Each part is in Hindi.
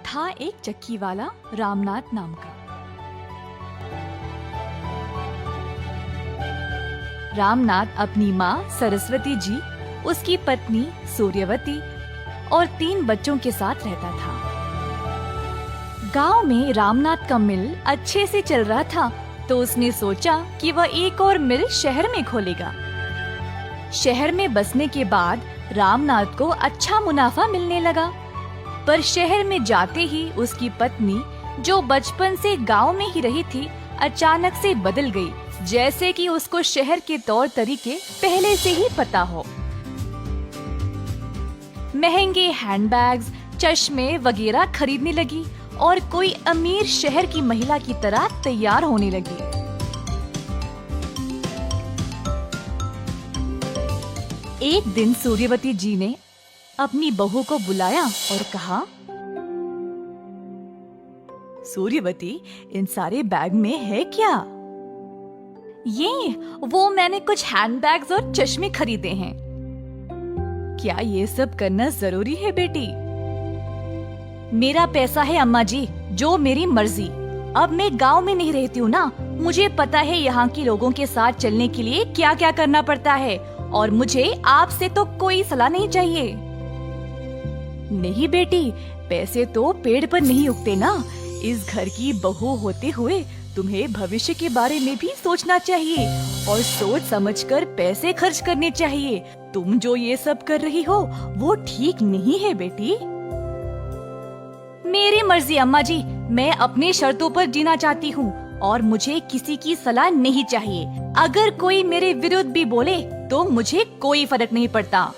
था एक चक्की वाला रामनाथ नाम का। रामनाथ अपनी माँ सरस्वती जी, उसकी पत्नी सूर्यवती और 3 बच्चों के साथ रहता था। गांव में रामनाथ का मिल अच्छे से चल रहा था, तो उसने सोचा कि वह एक और मिल शहर में खोलेगा। शहर में बसने के बाद रामनाथ को अच्छा मुनाफा मिलने लगा, पर शहर में जाते ही उसकी पत्नी, जो बचपन से गांव में ही रही थी, अचानक से बदल गई, जैसे कि उसको शहर के तौर तरीके पहले से ही पता हो। महंगे हैंडबैग्स, चश्मे वगैरह खरीदने लगी और कोई अमीर शहर की महिला की तरह तैयार होने लगी। एक दिन सूर्यवती जी ने अपनी बहू को बुलाया और कहा, सूर्यवती, इन सारे बैग में है क्या? वो मैंने कुछ हैंडबैग्स और चश्मे खरीदे हैं। क्या ये सब करना जरूरी है बेटी? मेरा पैसा है अम्मा जी, जो मेरी मर्जी। अब मैं गांव में नहीं रहती हूँ ना, मुझे पता है यहाँ के लोगों के साथ चलने के लिए क्या क्या करना पड़ता है, और मुझे आपसे तो कोई सलाह नहीं चाहिए। नहीं बेटी, पैसे तो पेड़ पर नहीं उगते ना। इस घर की बहू होते हुए तुम्हें भविष्य के बारे में भी सोचना चाहिए और सोच समझकर पैसे खर्च करने चाहिए। तुम जो ये सब कर रही हो वो ठीक नहीं है बेटी। मेरी मर्जी अम्मा जी, मैं अपने शर्तों पर जीना चाहती हूँ और मुझे किसी की सलाह नहीं चाहिए। अगर कोई मेरे विरुद्ध भी बोले तो मुझे कोई फर्क नहीं पड़ता।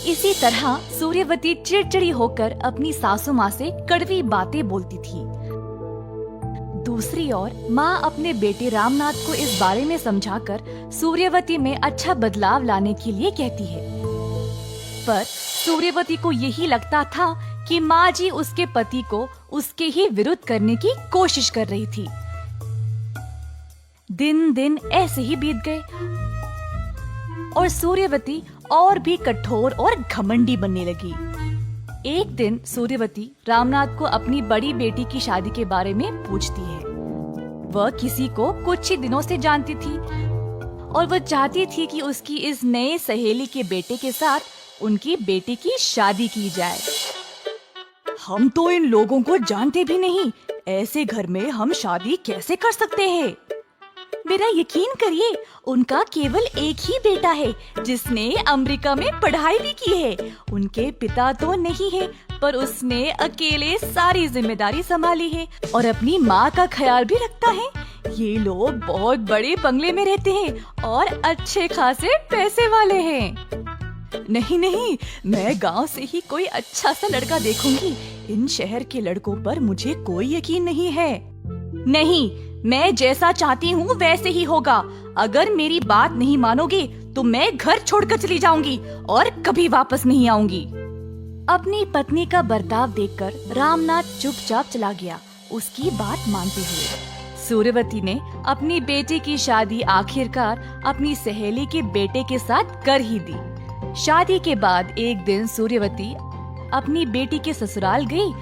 इसी तरह सूर्यवती चिड़चिड़ी होकर अपनी सासू माँ से कड़वी बातें बोलती थी। दूसरी ओर माँ अपने बेटे रामनाथ को इस बारे में समझाकर सूर्यवती में अच्छा बदलाव लाने के लिए कहती है, पर सूर्यवती को यही लगता था कि माँ जी उसके पति को उसके ही विरुद्ध करने की कोशिश कर रही थी। दिन दिन ऐसे ही बीत गए और सूर्यवती और भी कठोर और घमंडी बनने लगी। एक दिन सूर्यवती रामनाथ को अपनी बड़ी बेटी की शादी के बारे में पूछती है। वह किसी को कुछ ही दिनों से जानती थी और वह चाहती थी कि उसकी इस नए सहेली के बेटे के साथ उनकी बेटी की शादी की जाए। हम तो इन लोगों को जानते भी नहीं, ऐसे घर में हम शादी कैसे कर सकते हैं? मेरा यकीन करिए, उनका केवल एक ही बेटा है जिसने अमेरिका में पढ़ाई भी की है। उनके पिता तो नहीं है, पर उसने अकेले सारी जिम्मेदारी संभाली है और अपनी माँ का ख्याल भी रखता है। ये लोग बहुत बड़े बंगले में रहते हैं और अच्छे खासे पैसे वाले हैं। नहीं, मैं गांव से ही कोई अच्छा सा लड़का देखूंगी। इन शहर के लड़कों पर मुझे कोई यकीन नहीं है। नहीं, मैं जैसा चाहती हूँ वैसे ही होगा। अगर मेरी बात नहीं मानोगे तो मैं घर छोड़कर चली जाऊंगी और कभी वापस नहीं आऊंगी। अपनी पत्नी का बर्ताव देखकर रामनाथ चुपचाप चला गया, उसकी बात मानते हुए। सूर्यवती ने अपनी बेटी की शादी आखिरकार अपनी सहेली के बेटे के साथ कर ही दी। शादी के बाद एक दिन सूर्यवती अपनी बेटी के ससुराल गई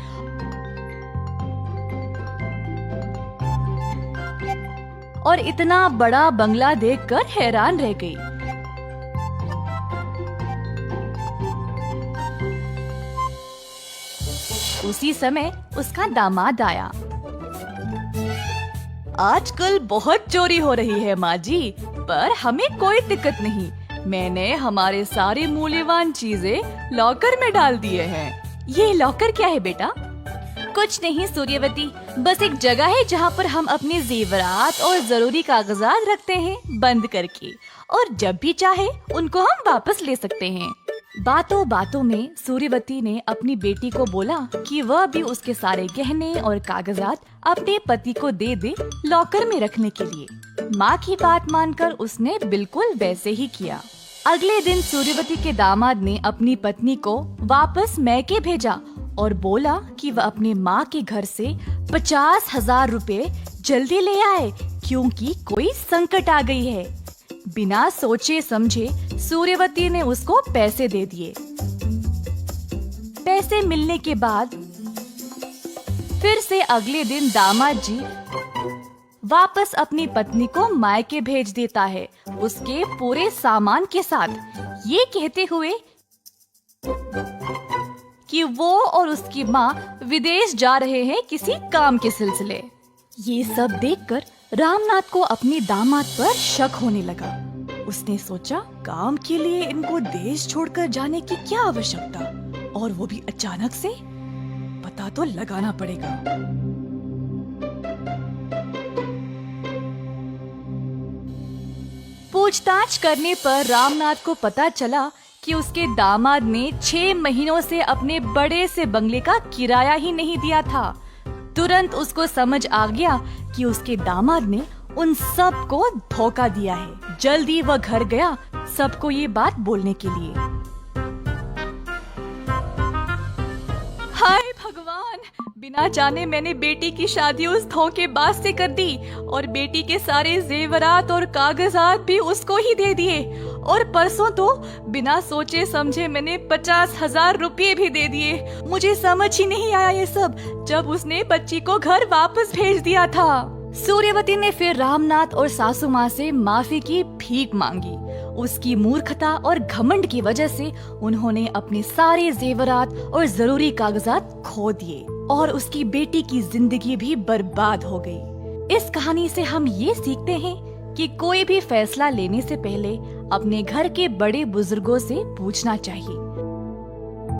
और इतना बड़ा बंगला देखकर हैरान रह गई। उसी समय उसका दामाद आया। आजकल बहुत चोरी हो रही है माँ जी, पर हमें कोई दिक्कत नहीं। मैंने हमारे सारे मूल्यवान चीजें लॉकर में डाल दिए हैं। ये लॉकर क्या है बेटा? कुछ नहीं सूर्यवती, बस एक जगह है जहाँ पर हम अपने जेवरात और जरूरी कागजात रखते हैं बंद करके, और जब भी चाहे उनको हम वापस ले सकते हैं। बातों बातों में सूर्यवती ने अपनी बेटी को बोला कि वह भी उसके सारे गहने और कागजात अपने पति को दे दे लॉकर में रखने के लिए। माँ की बात मानकर उसने बिल्कुल वैसे ही किया। अगले दिन सूर्यवती के दामाद ने अपनी पत्नी को वापस मैके भेजा और बोला कि वह अपने माँ के घर से 50,000 रुपए जल्दी ले आए, क्योंकि कोई संकट आ गई है। बिना सोचे समझे सूर्यवती ने उसको पैसे दे दिए। पैसे मिलने के बाद फिर से अगले दिन दामाद जी वापस अपनी पत्नी को मायके भेज देता है, उसके पूरे सामान के साथ, ये कहते हुए कि वो और उसकी माँ विदेश जा रहे हैं किसी काम के सिलसिले। ये सब देखकर रामनाथ को अपने दामाद पर शक होने लगा। उसने सोचा, काम के लिए इनको देश छोड़कर जाने की क्या आवश्यकता, और वो भी अचानक से? पता तो लगाना पड़ेगा। पूछताछ करने पर रामनाथ को पता चला कि उसके दामाद ने 6 महीनों से अपने बड़े से बंगले का किराया ही नहीं दिया था। तुरंत उसको समझ आ गया कि उसके दामाद ने उन सब को धोखा दिया है। जल्दी वह घर गया सबको ये बात बोलने के लिए। हाय भगवान, बिना जाने मैंने बेटी की शादी उस धोखेबाज से कर दी और बेटी के सारे जेवरात और कागजात भी उसको ही दे दिए, और परसों तो बिना सोचे समझे मैंने 50,000 रुपये भी दे दिए। मुझे समझ ही नहीं आया ये सब जब उसने बच्ची को घर वापस भेज दिया था। सूर्यवती ने फिर रामनाथ और सासू माँ से माफी की भीख मांगी। उसकी मूर्खता और घमंड की वजह से उन्होंने अपने सारे जेवरात और जरूरी कागजात खो दिए और उसकी बेटी की जिंदगी भी बर्बाद हो गई। इस कहानी से हम ये सीखते हैं कि कोई भी फैसला लेने से पहले अपने घर के बड़े बुजुर्गों से पूछना चाहिए।